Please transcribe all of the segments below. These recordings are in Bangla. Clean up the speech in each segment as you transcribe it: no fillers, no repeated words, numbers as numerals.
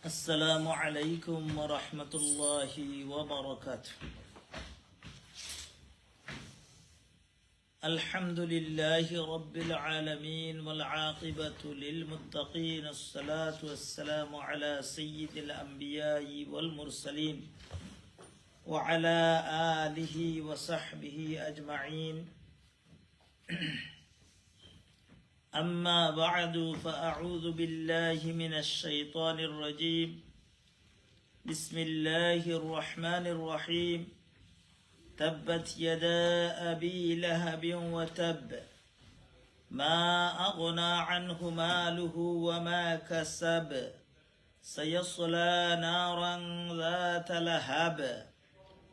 السلام عليكم ورحمة الله وبركاته. الحمد لله رب العالمين والعاقبة للمتقين، الصلاة والسلام على سيد الأنبياء والمرسلين وعلى آله وصحبه أجمعين. أما بعد فأعوذ بالله من الشيطان الرجيم. بسم الله الرحمن الرحيم. تبت يدا أبي لهب وتب ما أغنى عنه ماله وما كسب سيصلى نارا ذات لهب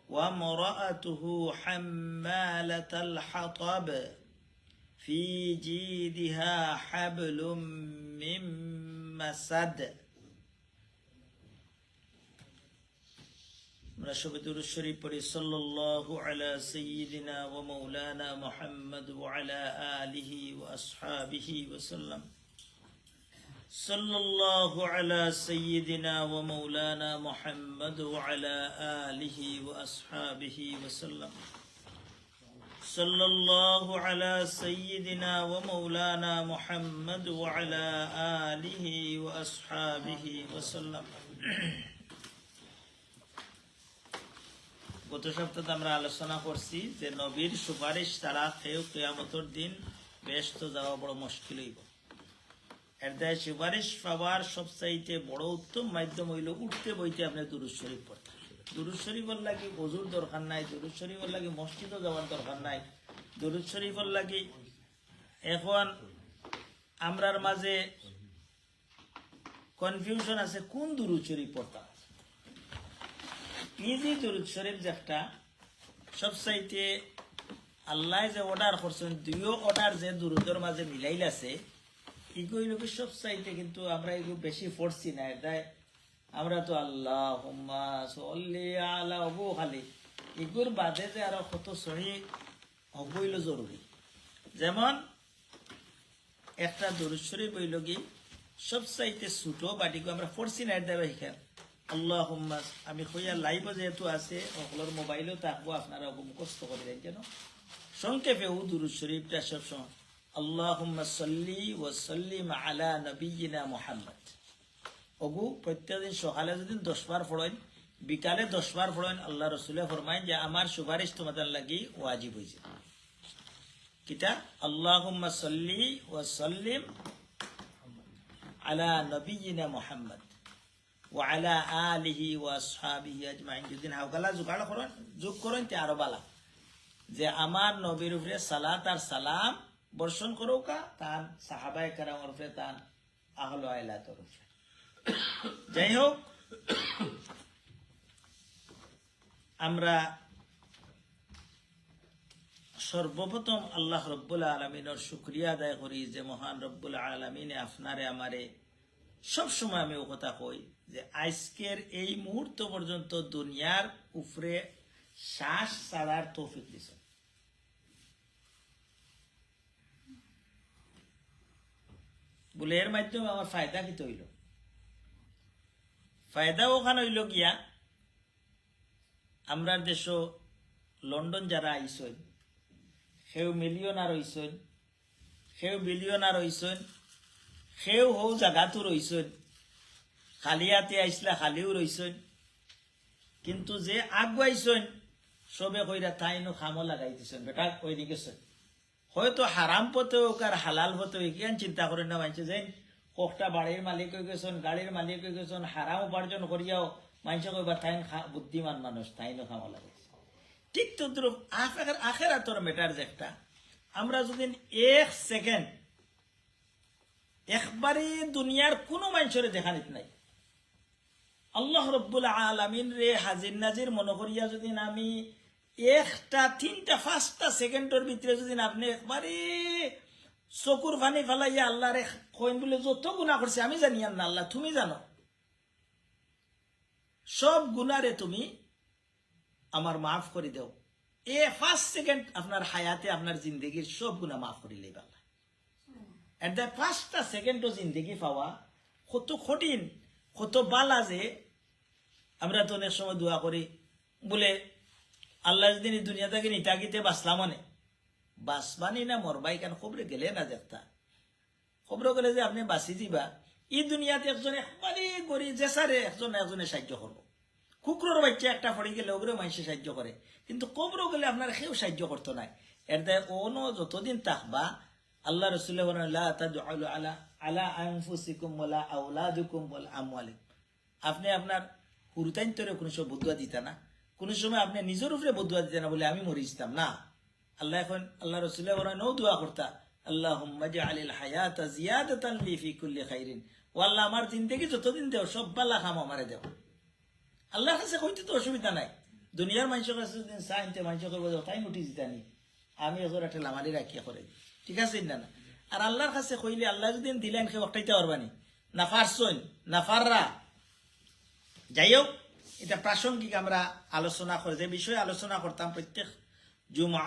وامرأته حمالة الحطب في جيدها حبل من مسد. منشبة الشريف صلى الله على سيدنا ومولانا محمد وعلى آله وأصحابه وسلم. صلى الله على سيدنا ومولانا محمد وعلى آله وأصحابه وسلم. صلى الله على سيدنا ومولانا محمد وعلى آله وأصحابه وسلم. গত সপ্তাহে আমরা আলোচনা করছি যে নবীর সুপারিশ ছাড়া কেউ কিয়ামতের দিন বেহেশতে যাওয়া বড় মুশকিল হইব। এর দায় সুপারিশ পাওয়ার সবচাইতে বড় উত্তম মাধ্যম হইল উঠতে বইতে আপনি দুরূদ শরীফ পড়তে। দুরূদ শরীফের লাগি ওযুর দরকার নাই, দুরূদ শরীফের লাগি মসজিদে যাওয়ার দরকার নাই। দুরূদ শরীফের লাগি এখন আমরার মাঝে কনফিউশন আছে কোন দুরূদ শরীফ পড়তা। নিজে দুরূদ শরীফ যেটা সবচাইতে আল্লাহ যে অর্ডার করছেন, দুইও অর্ডার যে দুরূদের মাঝে মিলাইল আছে, এগুলো সবচাইতে কিন্তু আমরা এগুলো বেশি পড়ছি না। এটাই আমরা তো আল্লাহুম্মা সাল্লি আলা আবু খালি এগুলোর বাদে যে আরো কত সহি হইল জরুরি। যেমন একটা দুরূদ শরীফ হইল কি সবচাইতে ছোট বাটিকে আমরা পড়ছি না। এটা এখানে আল্লাহুম্মা আমি কইয়া লাইভ যেহেতু আছে সকলের মোবাইলও থাকবো, আপনারা মুখস্থ করে দেন কেন। সংক্ষেপে ও দুরূদ শরীফটা সবসময় আল্লাহুম্মা সাল্লি ওয়া সাল্লিম আলা নবিয়িনা মুহাম্মদ। ওগু প্রত্যেকদিন সকালে যদি 10 বার পড়েন, বিকালে 10 বার পড়েন, আল্লাহ রসুলে ফরমায় যে আমার সুপারিশ তোমাদের লাগি ওয়াজিব হয়েছে। কিতা আল্লাহুম্মা সাল্লি ওয়া সাল্লিম আলা নবিয়িনা মুহাম্মদ ওয়া আলা আলিহি ওয়া আসহাবিহি আজমাইন। যদি হাওকালা জোগাড় করেন, যোগ করেন তে আরো বালা যে আমার নবীর উপরে সালাত আর সালাম বর্ষণ করুকা, তার সাহাবায়ে কেরামের উপরে, তার আহলে আইলাতের উপরে। যাই হোক, আমরা সর্বপ্রথম আল্লাহ রব্বুল আলামিনের শুকরিয়া আদায় করি যে মহান রব্বুল আলামিনে আপনারে আমারে সবসময় আমি ও কথা কই যে আজকের এই মুহূর্ত পর্যন্ত দুনিয়ার উপরে শ্বাস ছাড়ার তৌফিক দিছে। বলে এর মাধ্যমে আমার ফায়দা কি হইল? ফায়দা ওখানে হইল গিয়া আমরা দেশ লন্ডন যারা আইসন, সেও মিলিয়নার হইসন, সেও বিলিয়নার হইসন, সেও হৌ জাগাতো রইসন, খালিয়াতে আইসলা খালিও রইসন। কিন্তু যে আগুয়াইছন সবে কইরা তাইনো খামো লাগাই দিছেন, বেটা কই দি গেছেন। হয়তো হারাম পথে হোক আর হালাল পথে হোক, কেন চিন্তা করেন না মানছে যে কোকটা বাড়ির মালিক হয়ে গেছেন, গাড়ির মালিক হয়ে গেছেন, হারাম উপার্জন করিয়াও মানছে কইবা তাইন বুদ্ধিমান মানুষ, তাইনো খামো লাগাইছে। ঠিক তদ্রুপ আখেরাতর মেটার যে একটা আমরা যদি 1 সেকেন্ড একবারে দুনিয়ার কোনো মানুষের দেখা নিত নাই, আল্লাহ রব্বুল আলামিন রে হাজির নাজির মনে করিয়া যদি আমি 1টা 3টা 5টা সেকেন্ডের ভিতরে যদি আপনি একবারে চকুর পানি ফেলাইয়া আল্লাহ রে কইন বলে যত গুনাহ করছে আমি জানি না, আল্লাহ তুমি জানো, সব গুনারে তুমি আমার মাফ করে দাও। 5 সেকেন্ড আপনার হায়াতে আপনার জিন্দগির সব গুনাহ মাফ করে লইবা আল্লাহ। এট দ্য 5টা সেকেন্ডও জিন্দগি পাওয়া কত কঠিন, কত বালা যে আমরা তো অনেক সময় দোয়া করি বলে আল্লাহ যদি এই দুনিয়া থেকে নিতাগিতে বাঁচলাম মানে বাঁচবানি না মরবাই কেন খবরে গেলে না দেখতা খবরে গেলে যে আপনি বাঁচি দিবা এই দুনিয়াতে একজন একবারে গড়ি যে সারে একজনে সাহায্য করবো কুকুরের বাচ্চা একটা পড়ে গেলে ওগুলো মানুষে সাহায্য করে কিন্তু কবরও গেলে আপনার কেউ সাহায্য করতো না এর দায় কোনো যতদিন থাকবা আল্লাহ রসুল্লাহ বলেন লা তাদউলু আলা আলা আনফুসিকুম ওয়ালা আওলাদুকুম ওয়ালা আমওয়ালিকুম আপনি আপনার হুরুতাইন্তরে কোনো সময় বদুয়া দিতা না কোনো সময় আপনি নিজের উপরে বদুয়া দিতে না বলে আমি মরে যেতাম না আল্লাহ এখন আল্লাহ রসুল্লাহ বলেন ও দোয়া করতা আল্লাহুম্মা জাআলিল হায়াতা জিয়াদাতান লি ফি কুল্লি খাইরিন ও আল্লাহ আমার জিন্দেগি যতদিন দেও সব বালা কাম আমারে দেও আল্লাহর কাছে কইতে তো অসুবিধা নাই দুনিয়ার মানুষের কাছে যদি চাইতে মানুষের করবো তাই উঠি জিতানি আমি এজোর একটা লামারি রাখিয়া করে ঠিক আছে না না আর আল্লাহর কাছে কইলে আল্লাহ যদি দিলেন সে অটাইতে পারবানি না পারছন না পাররা যাই হোক এটা প্রাসঙ্গিক আমরা আলোচনা করে যে বিষয়ে আলোচনা করতাম প্রত্যেক জুমা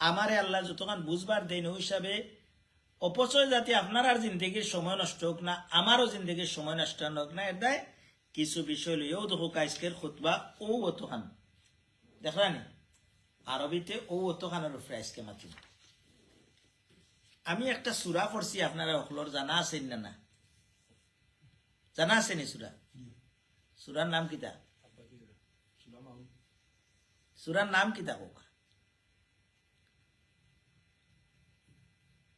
আমারে আল্লাহ যতক্ষণ বুঝবার দেন ওই হিসাবে অপচয় যাতে আপনার আর জিন্দগির সময় নষ্ট হোক না আমারও জিন্দগির সময় নষ্ট হোক না এর দায় কিছু বিষয় লইও দেখো আজকের খুতবা ও অতখান দেখলানি আরবিতে ও অতখানের উপরে আজকে মাতি আমি একটা সূরা পড়ছি আপনারা অখলর জানা আছেন না না জানা আছেনি সূরা সূরার নাম কিতা সূরার নাম কিতা কোকা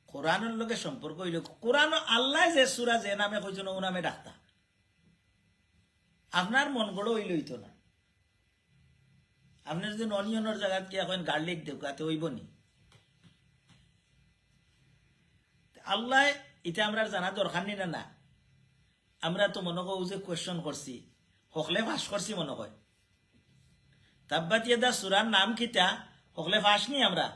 কোরআনের লগে সম্পর্ক হইল কোরআন আল্লাহ যে সূরা যে নামে কইছেন ও নামে ডাক্তার আপনার মন গড়ো হইল হইতো না আপনি যদি অনিয়নের জায়গা কি এখন গার্লিক দেব তাতে হইব নি আল্লাহ এটা আমরা জানা দরকার নি না আমরা তো মনে করি যে কোয়েশ্চন করছি হকলে ফাঁস করছি মনে হয় তাব্বাত ইয়াদা সূরার নাম কিতা হকলে ফাঁস নি আমরা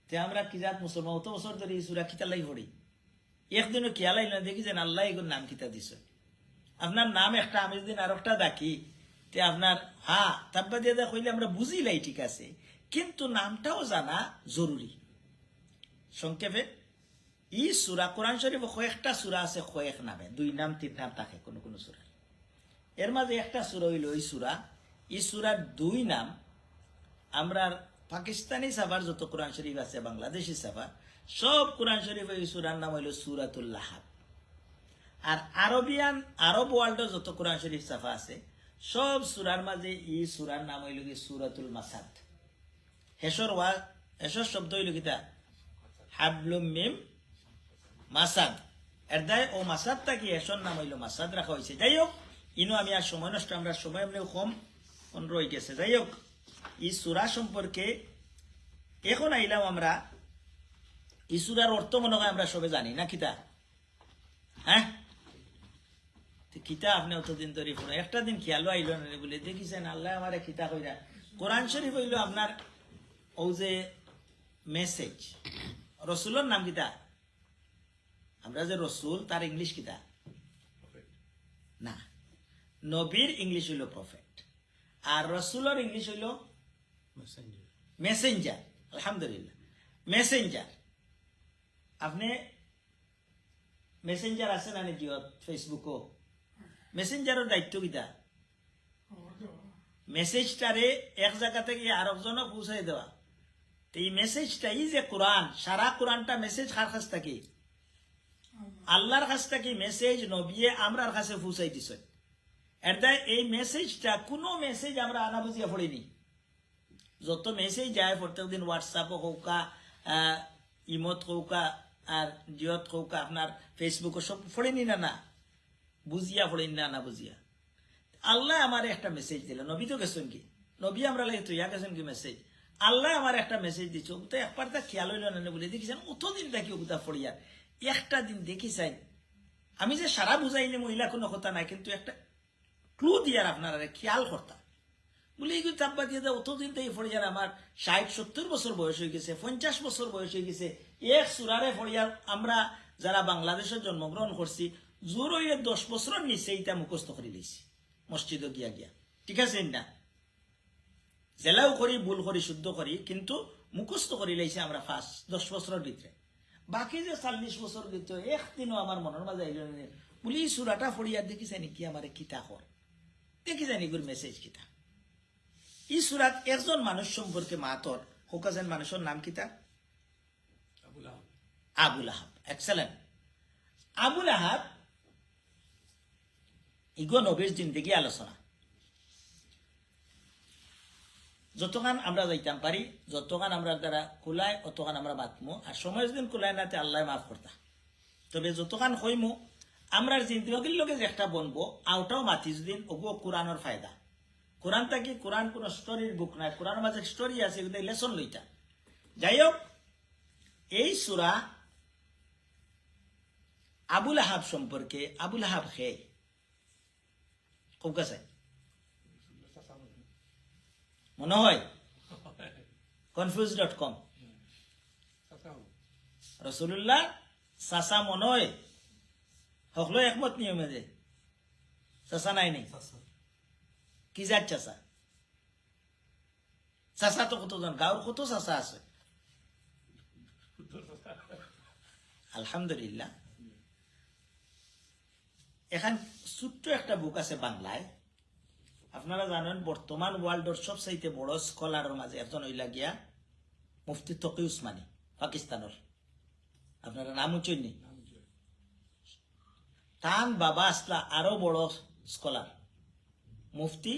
তে আমরা কি জাত মুসলমান অত বছর ধরে এই সূরা কিতা লাই পড়ি একদিনও খেয়াল আইল না দেখি যেন আল্লাহ এগুলো নাম কিতা দিছ আপনার নাম একটা আমি যদি আর একটা ডাকি তে আপনার হ্যাঁ তাব্বা দিয়ে কইলে আমরা বুঝিলাই ঠিক আছে কিন্তু নামটাও জানা জরুরি সংক্ষেপে ই সূরা কোরআন শরীফ কয়েকটা সূরা আছে কয়েক নামে দুই নাম তিন নাম থাকে কোনো কোনো সূরা এর মাঝে একটা সূরা হইল এই সূরার দুই নাম আমরা পাকিস্তানি সাফার যত কোরআন শরীফ আছে বাংলাদেশি সাফার সব কোরআন শরীফ এই সূরার নাম হইল সূরাতুল লাহাব আর আরব ওয়ার্ল্ডের যত কোরআন শরীফ সাফা আছে সব সূরার মাঝে এই সূরার নাম হইল কি সূরাতুল মাসাদ হেসর শব্দ হইল কিতা হাবলুম মিম মাসাদ এর দায় ও মাসাদটা কি হেসর নাম হইল মাসাদ রাখা হয়েছে যাই হোক ইনো আমি আর সময় নষ্ট আমরা সময় এমনি কম রয়ে গেছে যাই হোক এই সূরা সম্পর্কে এখন আইলাম আমরা এই সূরার অর্থ মনে হয় আমরা সবে জানি না কিতা হ্যাঁ কিতা আপনি অতদিন ধরে পড়ে একটা দিন খেয়ালও আইল না বলে দেখিছেন আল্লাহ আমার কিতা কইরা কোরআন শরীফ হইল আপনার ও যে মেসেজ রসুলের নাম কিতা আমরা যে রসুল তার ইংলিশ কিতা না নবীর ইংলিশ হইল প্রফেট আর রসুলের ইংলিশ হইল মেসেঞ্জার আলহামদুলিল্লাহ মেসেঞ্জার আপনি মেসেঞ্জার আছে না জিও ফেসবুকও মেসেঞ্জারের দায়িত্ব কিতা মেসেজটারে এক জায়গা থেকে আরেকজনও পৌঁছাই দেওয়া তো এই মেসেজটা এই যে কোরআন সারা কোরআনটা মেসেজ কার কাছ থেকে আল্লাহর কাছ থেকে মেসেজ নবিয়ে আমরার কাছে পৌঁছাই দিছ এর দায় এই মেসেজটা কোনো মেসেজ আমরা আনা বুঝিয়া পড়িনি যত মেসেজ যায় প্রত্যেক দিন হোয়াটসঅ্যাপও কৌকা ইমত কৌকা আর জিয়ত কৌকা আপনার ফেসবুকও সব পড়িনি না বুঝিয়া পড়িনি না বুঝিয়া আল্লাহ আমার একটা মেসেজ দিল নবী তো গেছেন কি নবী আমরা লাগে তো ইয়া গেছেন কি মেসেজ আল্লাহ আমার একটা মেসেজ দিচ্ছে তো একবার তা খেয়াল হইল না বলে দেখিছেন অতদিন দেখি ওটা পড়িয়া একটা দিন দেখি চাই আমি যে সারা বুঝাইলে মহিলা কোনো কথা নাই কিন্তু একটা ক্লু দিয়ার আপনারা খেয়াল করতাম বলে এইগুলো চাপা দিয়ে দেয় অতদিন থেকে পড়িয়ার আমার 60-70 বছর বয়স হয়ে গেছে 50 বছর বয়স হয়ে গেছে এক সুরারে পড়িয়ার আমরা যারা বাংলাদেশে জন্মগ্রহণ করছি জোর হইলে 10 বছরের নিচে এটা মুখস্থ করে লইছি মসজিদে গিয়া গিয়া ঠিক আছে না জেলাও করি ভুল করি শুদ্ধ করি কিন্তু মুখস্থ করে লাইছি আমরা 10 বছরের ভিতরে বাকি যে 40 বছর গেত একদিনও আমার মনের মাঝে আইল না বলি এই সুরাটা ফড়িয়া দেখিছে নাকি আমার কিতা কর দেখি জানি গুর মেসেজ কিতা এই সুরাত একজন মানুষ সম্পর্কে মাতর হোকাজেন মানুষের নাম কিতা আবুল আহাব এক্সেলেন্ট আবুল আহাব ইগো নবীর জিন্দেগি আলোচনা যতক্ষণ আমরা যাইতাম পারি যতক্ষণ আমরা দ্বারা কুলায় অতক্ষণ আমরা মাতমু আর সময় দিন কুলায় নাতে আল্লাহ মাফ করতা তবে যতক্ষণ হইমু আমরা জিন্দিগির লগে যে একটা বনবো আউটাও মাতি যদিন ওগো কোরআনের ফায়দা কোরআন থাকি কোরআন কোন স্টোরির বুক নাই কোরআন মাঝে স্টোরি আছে এগুলো লেসন লইতা যাই হোক এই সূরা আবুল আহাব সম্পর্কে আবুল আহাব হে খুব কাছে মনে হয় confuse.com রাসূলুল্লাহ সাসা মনে হয় হকলো একমত নিয়মে যে চাচা নাই নেই কি যার চাচা চাচা তো কতজন গাঁর কত চাচা আছে আলহামদুলিল্লাহ এখন ছোট্ট একটা বুক আছে বাংলায় আপনারা জানেন বর্তমান ওয়ার্ল্ডের সবচাইতে বড় স্কলারের মাঝে একজন হইলা গিয়া মুফতি তকি উসমানী পাকিস্তানের আপনারা নাম উচ্চনি তান বাবা আসলা আরো বড় স্কলার মুফতি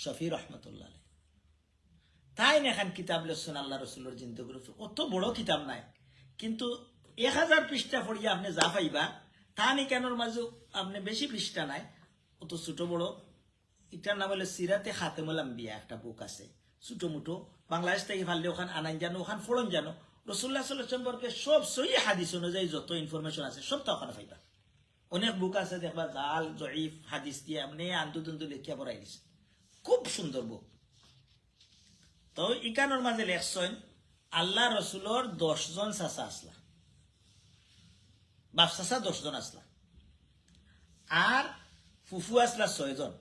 শফি রহমতুল্লাহ তাই এখন কিতাব লেখছেন আল্লাহ রসুলের জিন্দগির উপর অত বড় কিতাব নাই কিন্তু 1000 পৃষ্ঠা পড়িয়া আপনি যা পাইবা তা নিকানোর মাঝে আপনি বেশি পৃষ্ঠা নাই অত ছোট বড় এটার নাম হলো সিরাতে খাতেমুল আম্বিয়া একটা বুক আছে ছোট মুটো বাংলাদেশ থেকে ফাললে ওখান আনাইন জানো ওখান ফোড়ন জানো রাসূলুল্লাহ সাল্লাল্লাহু আলাইহি সম্পর্কে সব সহি হাদিস অনুযায়ী যত ইনফরমেশন আছে সব তো ওখানে পাইবা অনেক বুক আছে দেখবা জাল জয়ীফ হাদিস দিয়ে আপনি আন্দুদন্দু লেখিয়া পড়াই দিছে খুব সুন্দর বুক তো ইকানোর মাঝে লেখছেন আল্লাহ রসুলোর 10 জন চাচা আসলা বাপ চাচা 10 জন আসলা আর ফুফু আসলা 6 জন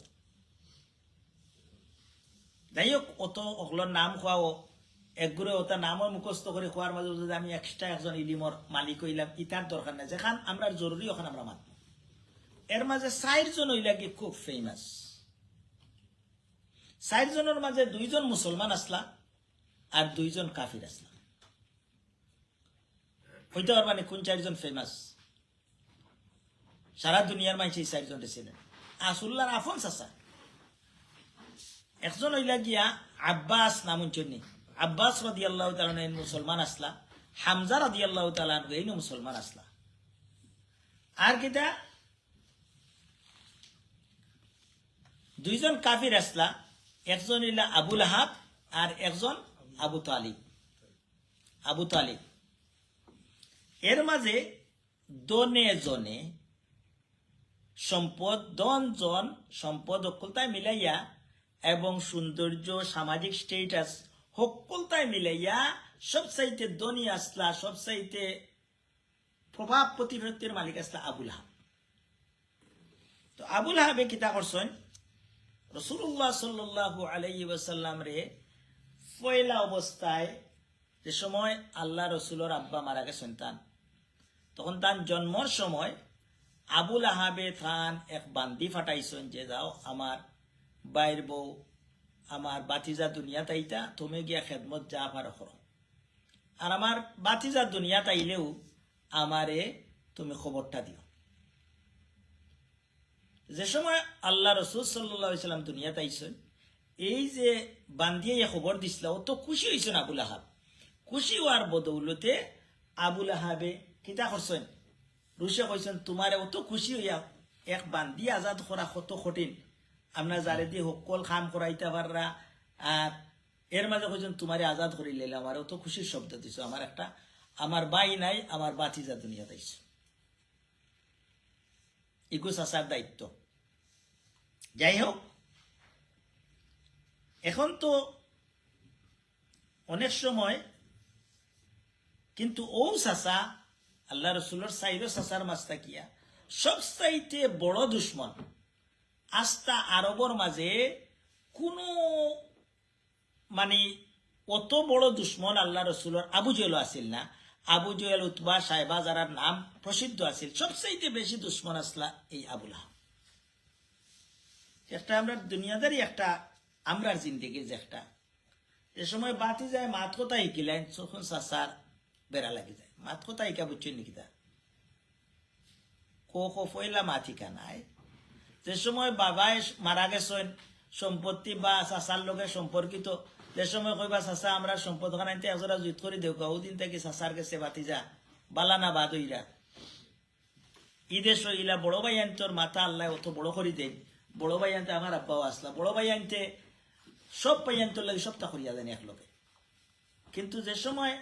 যাই হোক অত ওগুলোর নাম খাওয়াও একগুড়ে ওটা নামও মুখস্থ করে খোয়ার মাঝে যদি আমি এক্সট্রা একজন ইলিমর মালিক হইলাম ইতার দরকার নাই যেখান আমরা জরুরি ওখানে আমরা মাতব এর মাঝে 4 জন হইলা কি খুব ফেমাস 4 জনের মাঝে 2 জন মুসলমান আসলা আর 2 জন কাফির আসলা হইতে পারবা না কোন 4 জন ফেমাস সারা দুনিয়ার মানুষ এই 4 জন ছিলেন রাসূলুল্লাহর আফন চাচা একজন হইলা গিয়া আব্বাস নাম চন্নি আব্বাস রাদিয়াল্লাহু তাআলা আনহু মুসলমান আসলা হামজা রাদিয়াল্লাহু তাআলা আনহু এই মুসলমান আসলা আর কিটা 2 জন কাফির আসলা একজন হইলা আবুল আহাব আর একজন আবু তালিব এর মাঝে দনে জনে সম্পদ জন সম্পদ অকুলতায় মিলাইয়া এবং সৌন্দর্য সামাজিক স্টেটাস সকলতায় মিলাইয়া সবচাইতে ধনী আসলা সবচাইতে প্রভাব প্রতিপত্তির মালিক আসলা আবুল আহাব তো আবুল আহাবে কিতা করছেন রাসূলুল্লাহ সাল্লাল্লাহু আলাইহি ওয়াসাল্লাম রে পয়লা অবস্থায় যে সময় আল্লাহ রসুলের আব্বা মারা গেছেন তান তখন তার জন্মর সময় আবুল আহাবে থান এক বান্দি ফাটাইছেন যে যাও আমার বাইর বউ আমার বাতিজা দুনিয়া তাইতা তুমি গিয়া খেদমত যা পারো করো আর আমার বাতিজা দুনিয়া তাইলেও আমারে তুমি খবরটা দিও যে সময় আল্লাহ রসুল সাল্লাল্লাহু আলাইহি ওয়াসাল্লাম দুনিয়া তাইছেন এই যে বান্দিয়ে খবর দিছিল ও তো খুশি হয়েছেন আবুল আহাব খুশি হওয়ার বদৌলতে আবুল আহাবে কিতা করছেন রুশে কইছেন তোমারে অত খুশি হইয়া এক বান্দি আজাদ করা কত কঠিন আমরা যারে দিয়ে সকল কাম করাইতে পাররা আর এর মাঝে কইছেন তোমারে আজাদ করি লাইলে আমার অত খুশির শব্দ দিছো আমার একটা আমার বাই নাই আমার বাতিজা দুনিয়া তাইছে ইগো চাচার দায়িত্ব যাই হোক এখন তো অনেক সময় কিন্তু ও চাচা আল্লাহ রসুলের সাইরো চাচার মাস্তা কিয়া সবচাইতে বড় দুশ্মন আস্তা আরবর মাঝে কোনো মানে অত বড় দুশ্মন আল্লাহ রসুলের আবু জেল আসিল না আবু জেহেল উতবা সাহেবা যারা নাম প্রসিদ্ধ আছিল সবচাইতে বেশি দুশ্মন আসলা এই আবু লাহাব। একটা আমরা দুনিয়াদারি একটা আমরার জিন্দেগির যে একটা যে সময় বাতি যায় মাত কথা শিকিলেন তখন চাচার বেড়া লাগি যায় মাত কথা শিকা বুঝছেন নাকি তা কো ফয়লা মাত শিকা নাই। যে সময় বাবাই মারা গেছেন সম্পত্তি বা চাচার লগে সম্পর্কিত যে সময় কইবা চাচা আমরা সম্পদ খানাইতে একজোড়া জুত করে দেও ওদিন থেকে চাচার গেছে বাতি যা বালানা বাদ হইরা ঈদে সইলা বড় ভাই আনতোর মাথা আল্লাহ অত বড় করে দেন। বড় ভাই আনতে আমার আব্বাও আসলা বড় ভাই আনতে সব ভাই আনতোর লাগে সপ্তাহ করিয়া দেন এক লোকে। কিন্তু যে সময়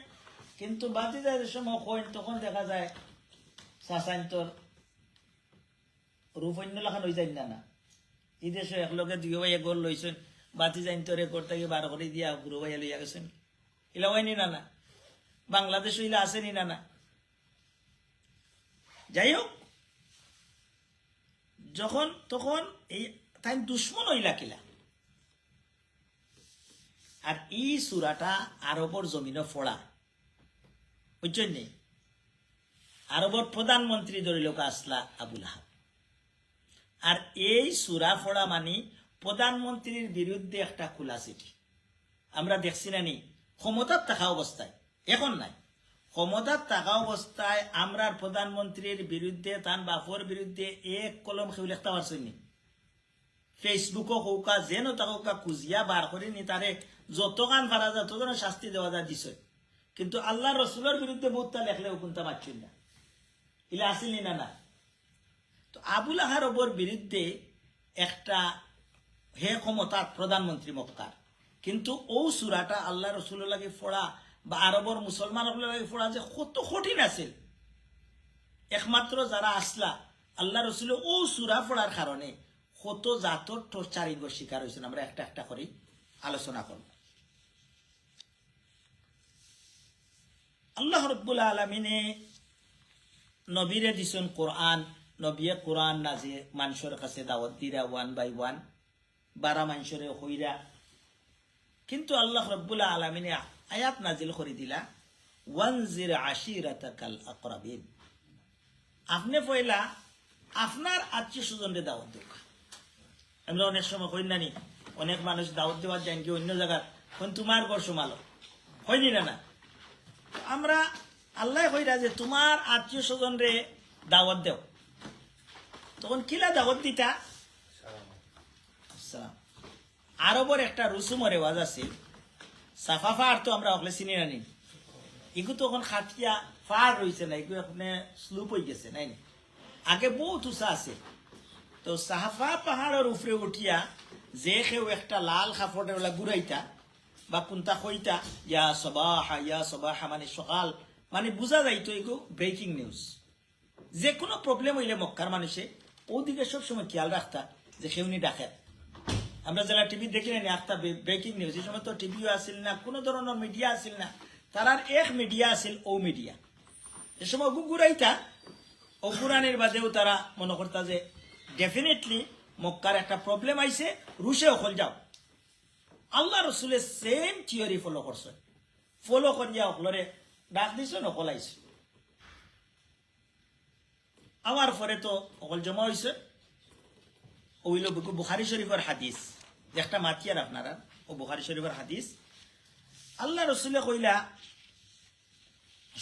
কিন্তু বাতি যায় যে সময় কইন তখন দেখা যায় চাচা আনতোর রূপ অন্য লেখান হয়ে যায় না ঈদে সে এক লোকে দুই ভাইয়া গোল লইছেন বাতি যাইন তোরে করতে গিয়ে 12 করে দিয়া গুরু ভাইয়া লইয়া গেছেন এলা হয়নি না বাংলাদেশ হইলে আসেনি না যাই হোক যখন তখন এই তাই দুশ্মন হইলা কিলা। আর এই সূরাটা আরবর জমিনে ফোড়া বুঝছেন নি আরবর প্রধানমন্ত্রী ধরে লোক আসলা আবু লাহাব। আর এই সূরা ফোড়া মানে প্রধানমন্ত্রীর বিরুদ্ধে একটা খোলা চিঠি আমরা দেখছি না নি ক্ষমতার থাকা অবস্থায় এখন নাই ক্ষমতার থাকা অবস্থায় আমরা প্রধানমন্ত্রীর বিরুদ্ধে তার বাপর বিরুদ্ধে এক কলম খেউ লিখতে পারছেন নি ফেসবুকও হৌকা যেন তাকে খুঁজিয়া বার করে নি তারে যত গান পারা যায় তত শাস্তি দেওয়া যায় দিছে। কিন্তু আল্লাহ রসুলের বিরুদ্ধে বহুতটা লেখলেও কোনটা পাচ্ছেন না ইলা আসেনি না তো আবু লাহাবর বিরুদ্ধে একটা হে ক্ষমতার প্রধানমন্ত্রী মক্কার কিন্তু ও সূরাটা আল্লাহ রসুলের লাগে ফোড়া বা আরবর মুসলমানের লাগে ফোড়া যে কত কঠিন আছিল একমাত্র যারা আসলা আল্লাহ রসুল ও সূরা ফোড়ার কারণে কত জাতর টর্চারিং শিকার হয়েছেন আমরা একটা একটা করে আলোচনা করব। আল্লাহ রাব্বুল আলামিনে নবীরে দিছেন কোরআন নবিয়ে কোরআন নাজে মানুষের কাছে দাওয়াত দিরা 1 by 1 12 মানুষের হইরা কিন্তু আল্লাহ রাব্বুল আলামিনে আয়াত নাজিল করে দিলা ওয়ানজির আশিরাতাকাল আকরাবিন আপনি পয়লা আপনার আত্মীয় স্বজনকে দাওয়াত দিও। আমরা অনেক সময় কই নানি অনেক মানুষ দাওয়াত দেওয়ার যান কি অন্য জায়গা কোন তোমার ঘর সমালো হয়নি না আমরা আল্লাহ কইরা যে তোমার আত্মীয় স্বজনরে দাওয়াত দেও তখন কিলা দাওয়াত দিতা আরবর একটা রুসুম রেওয়াজ আছে সাফা ফার তো আমরা ওখানে চিনি নানি এগু তখন খাটিয়া ফার রয়েছে না এগু এখন স্লুপ হয়ে গেছে নাই আগে বহুত উঁচা আছে তো সাহাফা পাহাড়ের উপরে উঠিয়া যে কেউ একটা লাল কাপড়ের ওলা ঘুরাইতা বা কোনটা কইতা ইয়া সবাহা মানে সকাল মানে বোঝা যাইতো এগু ব্রেকিং নিউজ যে কোনো প্রবলেম হইলে মক্কার মানুষে ওদিকে সবসময় খেয়াল রাখতা যে সেউনি ডাকে আমরা যারা টিভি দেখি না একটা ব্রেকিং নিউজ এই সময় তো টিভিও আসিল না কোনো ধরনের মিডিয়া আসিল না তারার এক মিডিয়া আসিল ও মিডিয়া এ সময় গুগুরাইতা ও কুরআনের বাদেও তারা মনে করতা যে ডেফিনেটলি মক্কার একটা প্রবলেম আইছে রুশে ওখল যাও আল্লাহ রসুলের সেম থিওরি ফলো করছে ফলো করিয়া ওখলরে ডাক দিছ নকল আইছে আমার পরে তো অকল জমা হয়েছে ওইল বুখারী শরীফের হাদিস একটা মাতিয়ার আপনারা ও বুখারী শরীফের হাদিস আল্লাহ রসুলে কইলা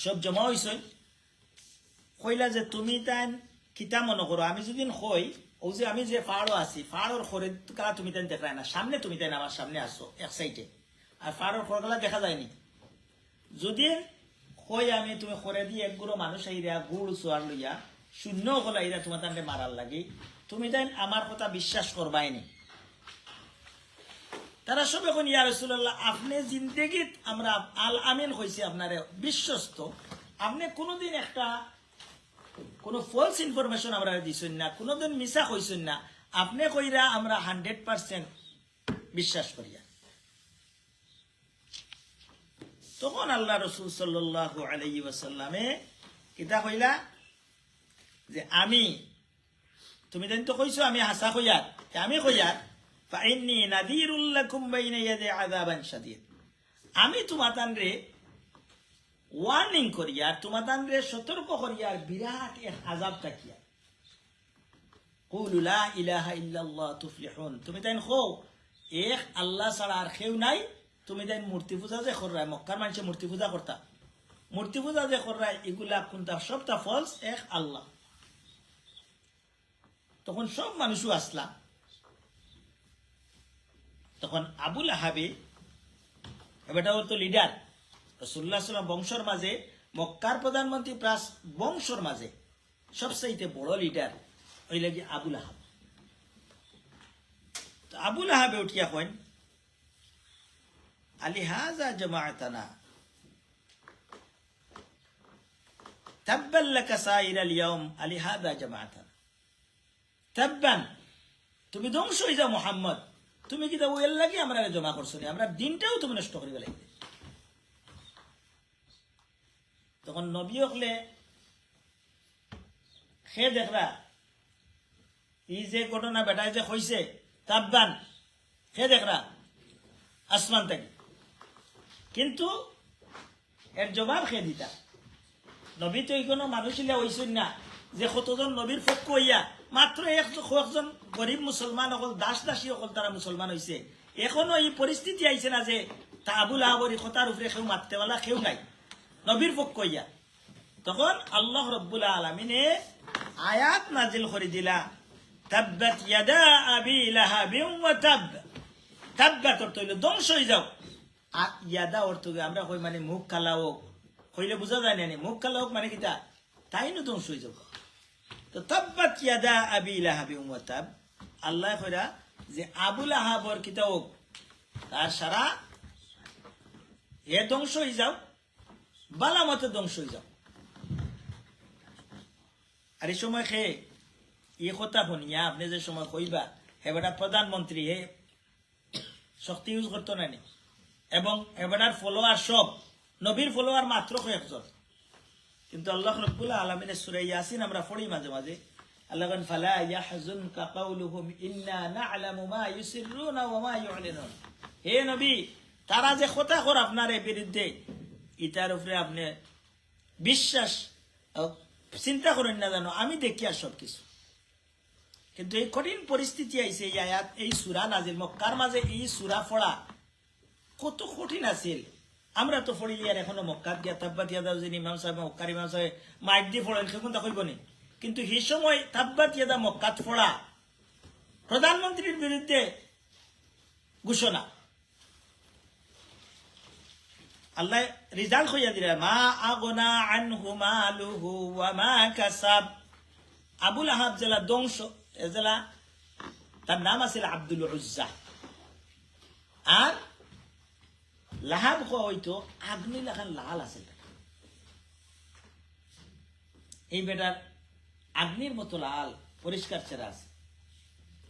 সব জমা হয়েছে কইলা যে তুমি তাই কিতা মনে করো আমি যদি কই ও যে আমি যে পাহাড়ও আছি পাহাড়ের খরে কালা তুমি তাই দেখায় না সামনে তুমি তাই আমার সামনে আসো এক সাইডে আর পাহাড়ের খরকালা দেখা যায়নি যদি কই আমি তুমি খরে দিয়ে একগুলো মানুষ আইরা গুড় সোয়ার লইয়া শূন্য হল আইরা তোমার তান্ডে মারার লাগে তুমি তাই আমার কথা বিশ্বাস করবাইনি তারা সব এখন ইয়া রাসূলুল্লাহ আপনি জিন্দেগিত আমরা আল আমিন হইছি আপনার বিশ্বস্ত আপনি কোনোদিন একটা কোনো ফলস ইনফরমেশন আমরা দিছেন না কোনোদিন মিছা হইছেন না আপনি কইরা আমরা 100% বিশ্বাস করিয়া তখন আল্লাহ রাসূল সাল্লাল্লাহু আলাইহি ওয়াসাল্লামে কিতা কইলা যে আমি তুমি দেন তো কইছো আমি হাসা কইয়া আমি কইয়া ফাইন্নী নাযীরুল লাকুম বাইনা ইয়াদি আযাবান শাদীদ আমি তোমাতানরে ওয়ার্নিং করিয়া তোমাদের সতর্ক করিয়া বিরাট এক আযাব থাকিয়া কুলু লা ইলাহা ইল্লাল্লাহ তুফলিহুন তুমি তাইন খো এক আল্লাহ ছাড়া আর কেউ নাই তুমি তাইন মূর্তি পূজা যে কররাই মক্কার মানুষে মূর্তি পূজা করতা মূর্তি পূজা যে কররাই এগুলা কোনটা সবটা ফলস এক আল্লাহ তখন সব মানুষও আসলা তখন আবুল আহাবে এবারটা তো লিডার রাসূলুল্লাহ সাল্লাল্লাহু আলাইহি ওয়াসাল্লাম বংশর মাঝে মক্কার প্রধানমন্ত্রী প্লাস বংশর মাঝে সবচাইতে বড় লিডার ওই লাগি আবুল আহাব তো আবুল আহাবে উঠিয়া কইন আলি হাযা জামাআতানা তাব্বাল লাকা সাইরাল ইয়াউম আলি হাযা জামাআতানা তাব্বান তুমি ধ্বংস হয়ে যাও মুহাম্মদ তুমি কি দাও এর লাগি আমরা জমা করছো না আমরা দিনটাও তুমি নষ্ট করিবে লাগবে তখন নবী হলে সে দেখরা এই যে ঘটনা বেটায় যে হইছে তাব্বান সে দেখরা আসমান থেকে কিন্তু এর জবাব খেয়ে দিতা নবী তো কোনো মানুষ হইছেন না যে কতজন নবীর পক্ষ হইয়া মাত্র একজন গরিব মুসলমান অকল দাস দাসী অকল তারা মুসলমান হয়েছে এখনো এই পরিস্থিতি আইছে না যে তা আবুল আহাবর কথার উপরে কেউ মারতেওয়ালা কেউ নাই নবীর পক্ষ হইয়া তখন আল্লাহ রব্বুল আলামিনে আয়াত নাজিল করে দিলা তাব্বাত ইয়াদা আবি লাহাবিন ওয়া তাব তাব্বাত অর্থ হইল ধ্বংস হয়ে যাও আর ইয়াদা অর্থ আমরা কই মানে মুখ কালা হোক কইলে বোঝা যায় না মুখ কালা হোক মানে কিতা তাই না ধ্বংস হয়ে যাব তো তাব্বাত ইয়াদা আবি লাহাবিন ওয়া তাব আল্লাহ কইরা যে আবুল আহাবর কিতা হোক তার সারা এ ধ্বংস হয়ে যাও বালা মতে ধ্বংস হয়ে যাও আর এই সময় খেয়ে এই কথা শুনিয়া আপনি যে সময় কইবা এবারটা প্রধানমন্ত্রী হে শক্তি ইউজ করতো না এবং এবারটার ফলোয়ার সব নবীর ফলোয়ার মাত্র কয়েকজন কিন্তু আল্লাহ রাব্বুল আলামিনের সূরা ইয়াসিন আমরা পড়ি মাঝে মাঝে আল্লাহ বলেন ফালা ইয়াহজুনকা কাউলুহুম ইন্না না'লামু মা ইউসিররুনা ওয়া মা ইউ'লিনুন হে নবী তারা যে কথা কর আপনার বিরুদ্ধে ইটার উপরে আপনি বিশ্বাস চিন্তা করেন না জানো আমি দেখি আর সব কিছু কিন্তু এই কঠিন পরিস্থিতি আইছে এই আয়াত এই সূরা নাজিল মক্কার মাঝে এই সূরা পড়া কত কঠিন আছিল আমরা তো পড়ি আর এখনো মক্কাত গিয়া তাব্বাত ইয়াদা যিনি ইমাম সাহেব মক্কার ইমাম সাহেব মাইক দিয়ে পড়েন সেখন তা কইব নি কিন্তু সেই সময় তাব্বাত ইয়াদা মক্কাত পড়া প্রধানমন্ত্রীর বিরুদ্ধে ঘোষণা আল্লাহ রিজাল্ট হইয়া দিলে মা আগনা আনহু মালুহু ওয়া মা কাসাব আবুল আহাব জেলা ধ্বংস জেলা তার নাম আছিল আব্দুল উজ্জা আর লাহাব হইতো আগ্নি লাখান লাল আছে এই বেটার আগ্নির মতো লাল পরিষ্কার চেহারা আছে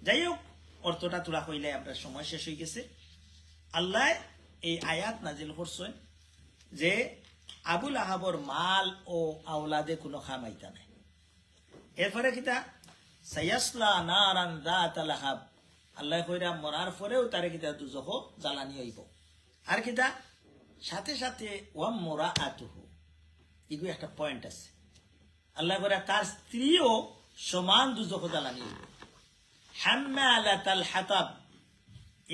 যাই হোক অর্থটা তোরা কইলে আমরা সময় শেষ হয়ে গেছে আল্লাহ এই আয়াত নাজিল করছেন যে আবুল আহাবর মাল ও আওলাদে কোনো খামাইতা নাই এরপরে কিতা সায়াসলা নারান যাতা লাহাব আল্লাহ কইরা মরার পরেও তারে কিতা দুজখ জ্বালানি হইব আর কিতা সাথে সাথে ওয়া মুরাআতুহু ইগু একটা পয়েন্ট আছে আল্লাহ কইরা তার স্ত্রীও সমান দুজখ জ্বালানি হইব হাম্মালাতাল হাতাব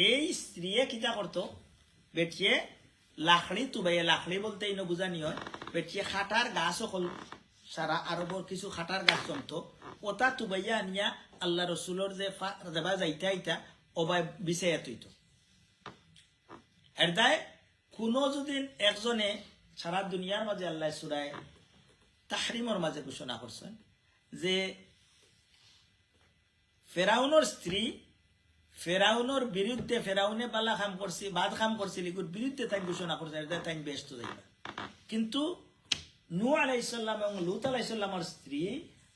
এই স্ত্রী কিতা করতো বেটিয়ে লাকড়ি তুবাইয়া লাকড়ি বলতে ইনো বুঝানি হয় বেটিয়ে খাটার গাছ হল সারা আরবর কিছু খাটার গাছ জমতো ওটা তুবাইয়া আনিয়া আল্লাহ রসুলোর যে দেবা যাইতা আইতা ওবাই বিছাইয়া তুইতো এর দায় কোনো যদি একজনে সারা দুনিয়ার মাঝে আল্লাহ সূরায়ে তাহরিমর মাঝে ঘোষণা করছেন যে ফেরাউনের স্ত্রী ফেরাউনের বিরুদ্ধে ফেরাউনে বালা কাম করছি বাদ কাম করছিল এগুলোর বিরুদ্ধে তাই ঘোষণা করছে তাই ব্যস্ত যাইবা কিন্তু নূহ আলাইহিস সালাম এবং লূত আলাইহিস সালামের স্ত্রী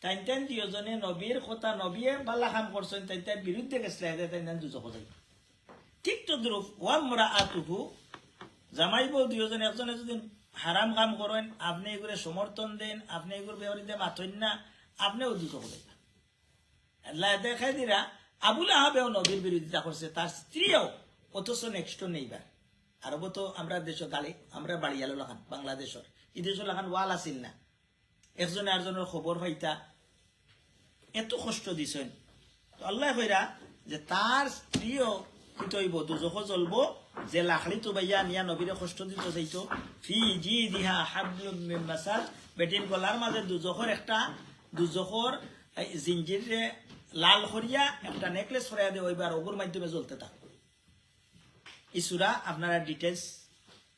তাই দুজনে নবীর কথা নবীয়ে বালা কাম করছেন তাই বিরুদ্ধে গেছিল তাই দুজক যাইবা ঠিক তো দ্রুপ ওয়া মুরাআতুহু জামাই বউ দুজনে একজনে যদি হারাম কাম করেন আপনি এগুলো সমর্থন দেন আপনি এগুলো বিপরীতে মাথেন না আপনিও দুজক যাইবা আল্লাহ দেখাই দিরা আবুল আহাবেও নবীর বিরোধিতা করছে তার স্ত্রীও অথচ নেক্সট নেইবার আরবও তো আমরা দেশ গালি আমরা বাড়ি আলো লাখান বাংলাদেশের এই দেশ লাখান ওয়াল আসিল না একজনে আরেকজনের খবর পাইতা এত কষ্ট দিছেন তো আল্লাহ কইরা যে তার স্ত্রীও হইব দুজখ জ্বলব যে লাখড়ি তো বাইয়া নিয়া নবীরে কষ্ট দিত যাইতো ফি জি দিহা হাবলুম মিন মাসাদ বেটিন গলার মাঝে দুজখর একটা দুজখর জিঞ্জিরে লাল করিয়া একটা নেকলেস করিয়া দিয়ে ওইবার ওগুর মাধ্যমে জ্বলতে থাকবে এই সূরা আপনারা ডিটেইলস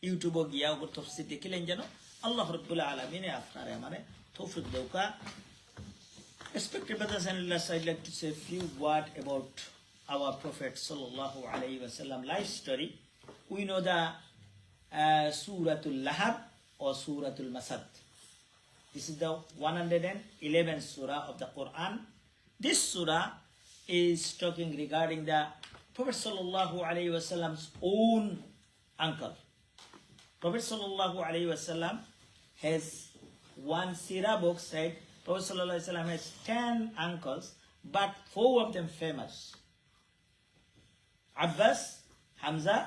ইউটিউবে গিয়া ওগুর তাফসীর দেখিলেন যেন আল্লাহ রাব্বুল আলামিন আপনারে আমারে তৌফিক দেউকা. Respected brothers and sisters, I'd like to say a few words about our Prophet sallallahu alaihi wasallam life story. We know the Suratul Lahab or Suratul Masad. This is the 111th surah of the Quran. This surah is talking regarding the Prophet sallallahu alaihi wasallam's own uncle. Prophet sallallahu alaihi wasallam has one Sirah book said Prophet sallallahu alaihi wasallam has 10 uncles, but 4 of them famous. Abbas, Hamza,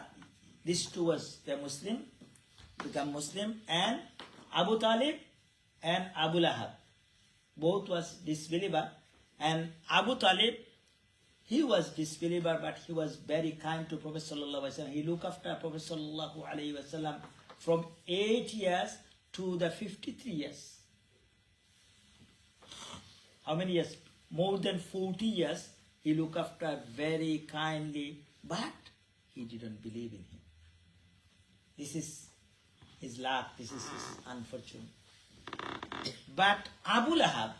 these two was the Muslim, become Muslim, and Abu Talib and Abu Lahab. Both was disbeliever, and Abu Talib, he was disbeliever, but he was very kind to Prophet sallallahu alaihi wasallam. He looked after Prophet sallallahu alaihi wasallam from 8 years to the 53 years. How many years? More than 40 years he looked after very kindly, but he didn't believe in him. This is his luck, this is his unfortune. But Abu Lahab,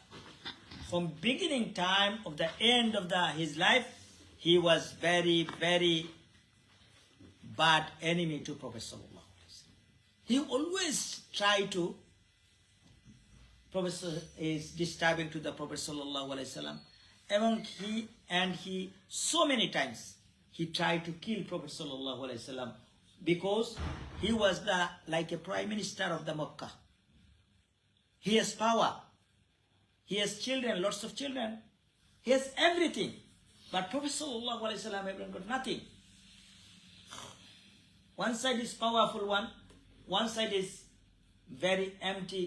from beginning time of the end of his life, he was very, very bad enemy to Prophet sallallahu alaihi wasallam. He always tried to Prophet is disturbing to the Prophet sallallahu alaihi wasallam. He so many times he tried to kill Prophet sallallahu alaihi wasallam because he was like a prime minister of the Makkah. He has power. He has children, lots of children. He has everything. But Prophet sallallahu alaihi wasallam have got nothing. One side is powerful one side is very empty.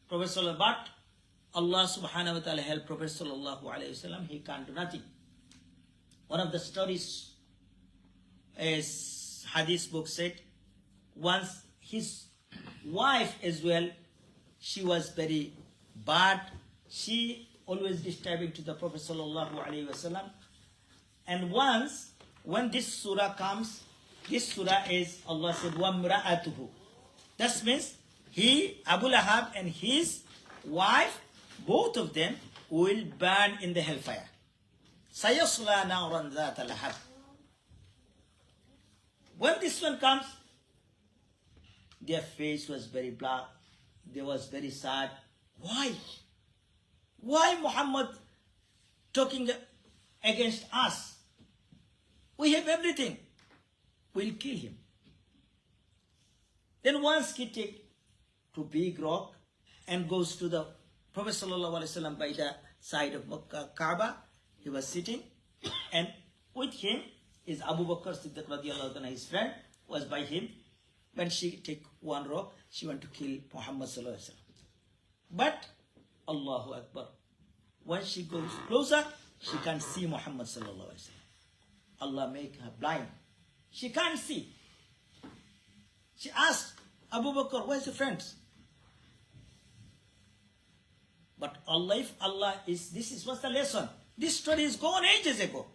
Prophet sallallahu, but Allah subhanahu wa ta'ala helped Prophet sallallahu alaihi wasallam. He can't do nothing. One of the stories is hadith book said once his wife as well, she was very bad. She always disturbing to the Prophet sallallahu alaihi wasallam. And once when this surah comes, this surah is Allah said wamra'atuhu. That means he, Abu Lahab, and his wife, both of them will burn in the hellfire. Sayasla naran dhata lahab. When this one comes, their face was very black. They was very sad. Why? Why Muhammad talking against us? We have everything. We'll kill him. Then once he take to big rock and goes to the Prophet sallallahu alaihi wasallam by the side of Kaaba. He was sitting, and with him is Abu Bakr Siddiq radiallahu anhu. His friend was by him. When she take one rock, she want to kill Muhammad sallallahu alaihi wasallam. But Allahu Akbar, when she goes closer, she can't see Muhammad sallallahu alaihi wasallam. Allah make her blind. She can't see. She asked Abu Bakr, where's your friends? But Allah, if Allah is, this is what's the lesson. This story is gone ages ago.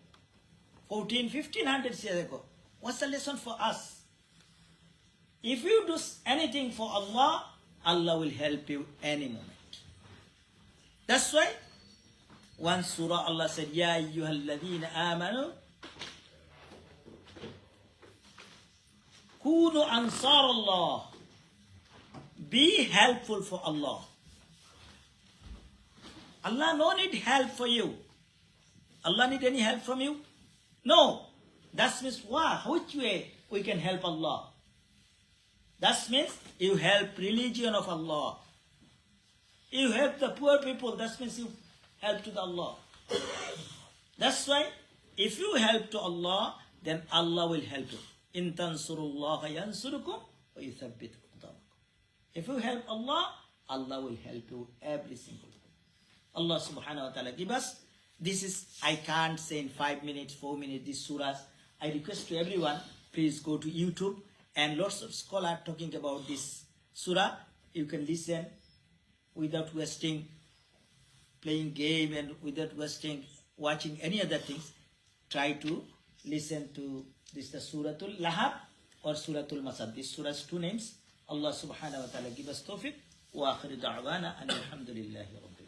1500 years ago. What's the lesson for us? If you do anything for Allah, Allah will help you any moment. That's why one surah Allah said, Ya ayyuhalladhina amanu kunu ansar Allah. Be helpful for Allah. Allah no need help for you. Allah need any help from you? No. That means which way we can help Allah? That means you help religion of Allah. You help the poor people. That means you help to the Allah. That's why if you help to Allah, then Allah will help you. In tansurullaha yansurukum wa yuthabbit aqdamakum. If you help Allah, Allah will help you every single time. Allah subhanahu wa ta'ala give us. This is, I can't say in 5 minutes, 4 minutes, these surahs. I request to everyone, please go to YouTube and lots of scholars talking about this surah. You can listen without wasting playing game and without wasting watching any other things. Try to listen to this, the Suratul Lahab or Suratul Masad. This surah's 2 names. Allah subhanahu wa ta'ala give us tawfiq. Wa akhiru da'wana and alhamdulillahi rabbil